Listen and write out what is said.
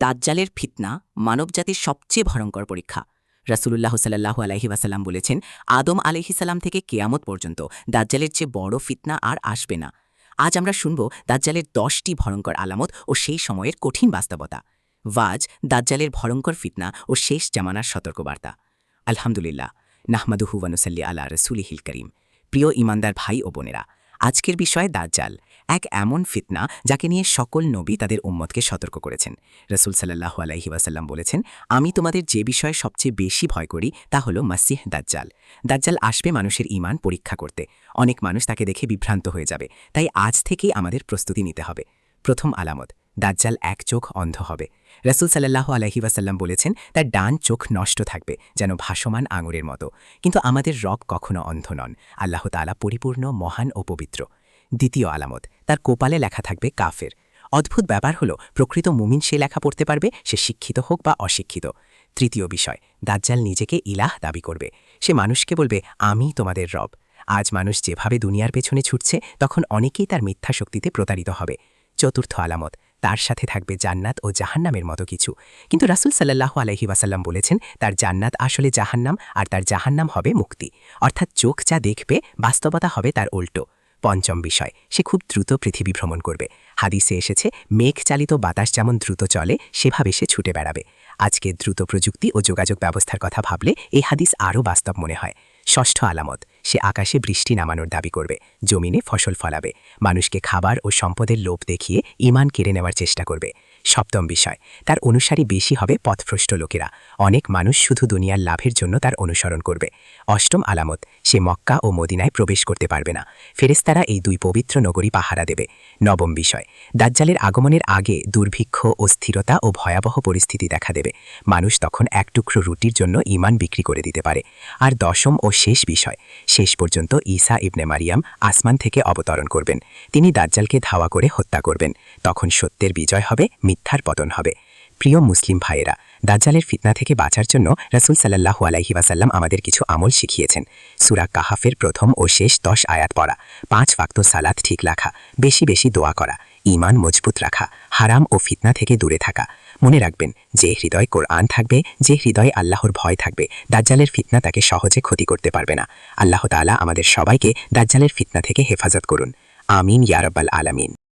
দাজ্জালের ফিতনা মানবজাতির সবচেয়ে ভয়ঙ্কর পরীক্ষা। রাসূলুল্লাহ সাল্লাল্লাহু আলাইহি ওয়াসাল্লাম বলেছেন, আদম আলাইহিস সালাম থেকে কিয়ামত পর্যন্ত দাজ্জালের চেয়ে বড় ফিতনা আর আসবে না। আজ আমরা শুনব দাজ্জালের 10টি ভয়ঙ্কর আলামত ও সেই সময়ের কঠিন বাস্তবতা। ওয়াজ, দাজ্জালের ভয়ঙ্কর ফিতনা ও শেষ জামানার সতর্কবার্তা। আলহামদুলিল্লাহ, নাহমাদুহু ওয়া নুসাল্লি আলা রাসূলিহিল কারীম। প্রিয় ঈমানদার ভাই ও বোনেরা, আজকের বিষয় দাজ্জাল, এক এমন ফিতনা যাকে নিয়ে সকল নবী তাদের উম্মতকে সতর্ক করেছেন। রাসূল সাল্লাল্লাহু আলাইহি ওয়াসাল্লাম বলেছেন, আমি তোমাদের যে বিষয়ে সবচেয়ে বেশি ভয় করি তা হলো মাসিহ দাজ্জাল। দাজ্জাল আসবে মানুষের ঈমান পরীক্ষা করতে। অনেক মানুষ তাকে দেখে বিভ্রান্ত হয়ে যাবে, তাই আজ থেকেই আমাদের প্রস্তুতি নিতে হবে। প্রথম আলামত, দাজ্জাল এক চোখ অন্ধ হবে। রাসূল সাল্লাল্লাহু আলাইহি ওয়াসাল্লাম বলেছেন, তার ডান চোখ নষ্ট থাকবে যেন ভাসমান আঙুরের মতো। কিন্তু আমাদের রব কখনো অন্ধ নন। আল্লাহ তাআলা পরিপূর্ণ, মহান ও পবিত্র। দ্বিতীয় আলামত, তার কপালে লেখা থাকবে কাফের। অদ্ভুত ব্যাপার হলো, প্রকৃত মুমিন সে লেখা পড়তে পারবে, সে শিক্ষিত হোক বা অশিক্ষিত। তৃতীয় বিষয়, দাজ্জাল নিজেকে ইলাহ দাবি করবে। সে মানুষকে বলবে, আমি তোমাদের রব। আজ মানুষ যেভাবে দুনিয়ার পেছনে ছুটছে, তখন অনেকেই তার মিথ্যা শক্তিতে প্রতারিত হবে। চতুর্থ আলামত, তার সাথে থাকবে জান্নাত ও জাহান্নামের মতো কিছু। কিন্তু রাসূল সাল্লাল্লাহু আলাইহি ওয়াসাল্লাম বলেছেন, তার জান্নাত আসলে জাহান্নাম আর তার জাহান্নাম হবে মুক্তি। অর্থাৎ চোখ যা দেখবে, বাস্তবতা হবে তার উল্টো। পঞ্চম বিষয়, সে খুব দ্রুত পৃথিবী ভ্রমণ করবে। হাদিসে এসেছে, মেঘ চালিত বাতাস যেমন দ্রুত চলে, সেভাবে সে ছুটে বেড়াবে। আজকে দ্রুত প্রযুক্তি ও যোগাযোগ ব্যবস্থার কথা ভাবলে এই হাদিস আরও বাস্তব মনে হয়। ষষ্ঠ আলামত, সে আকাশে বৃষ্টি নামানোর দাবি করবে, জমিনে ফসল ফলাবে, মানুষকে খাবার ও সম্পদের লোভ দেখিয়ে ঈমান কেড়ে নেওয়ার চেষ্টা করবে। সপ্তম বিষয়, তার অনুসারী বেশি হবে পথভ্রষ্ট লোকেরা। অনেক মানুষ শুধু দুনিয়ার লাভের জন্য তার অনুসরণ করবে। অষ্টম আলামত, সে মক্কা ও মদিনায় প্রবেশ করতে পারবে না। ফেরেশতারা এই দুই পবিত্র নগরী পাহারা দেবে। নবম বিষয়, দাজ্জালের আগমনের আগে দুর্ভিক্ষ, অস্থিরতা ও ভয়াবহ পরিস্থিতি দেখা দেবে। মানুষ তখন এক টুকরো রুটির জন্য ঈমান বিক্রি করে দিতে পারে। আর দশম ও শেষ বিষয়, শেষ পর্যন্ত ঈসা ইবনে মারিয়াম আসমান থেকে অবতরণ করবেন। তিনি দাজ্জালকে ধাওয়া করে হত্যা করবেন। তখন সত্যের বিজয় হবে, মিথ্যার পতন হবে। প্রিয় মুসলিম ভাইয়েরা, দাজ্জালের ফিতনা থেকে বাঁচার জন্য রাসূল সাল্লাল্লাহু আলাইহি ওয়াসাল্লাম আমাদের কিছু আমল শিখিয়েছেন। সূরা কাহাফের প্রথম ও শেষ 10 আয়াত পড়া, 5 ওয়াক্ত সালাত ঠিক রাখা, বেশি বেশি দোয়া করা, ঈমান মজবুত রাখা, হারাম ও ফিতনা থেকে দূরে থাকা। মনে রাখবেন, যে হৃদয় কোরআন থাকবে, যে হৃদয়ে আল্লাহর ভয় থাকবে, দাজ্জালের ফিতনা তাকে সহজে ক্ষতি করতে পারবে না। আল্লাহ তাআলা আমাদের সবাইকে দাজ্জালের ফিতনা থেকে হেফাজত করুন। আমিন ইয়া রাব্বাল আলামিন।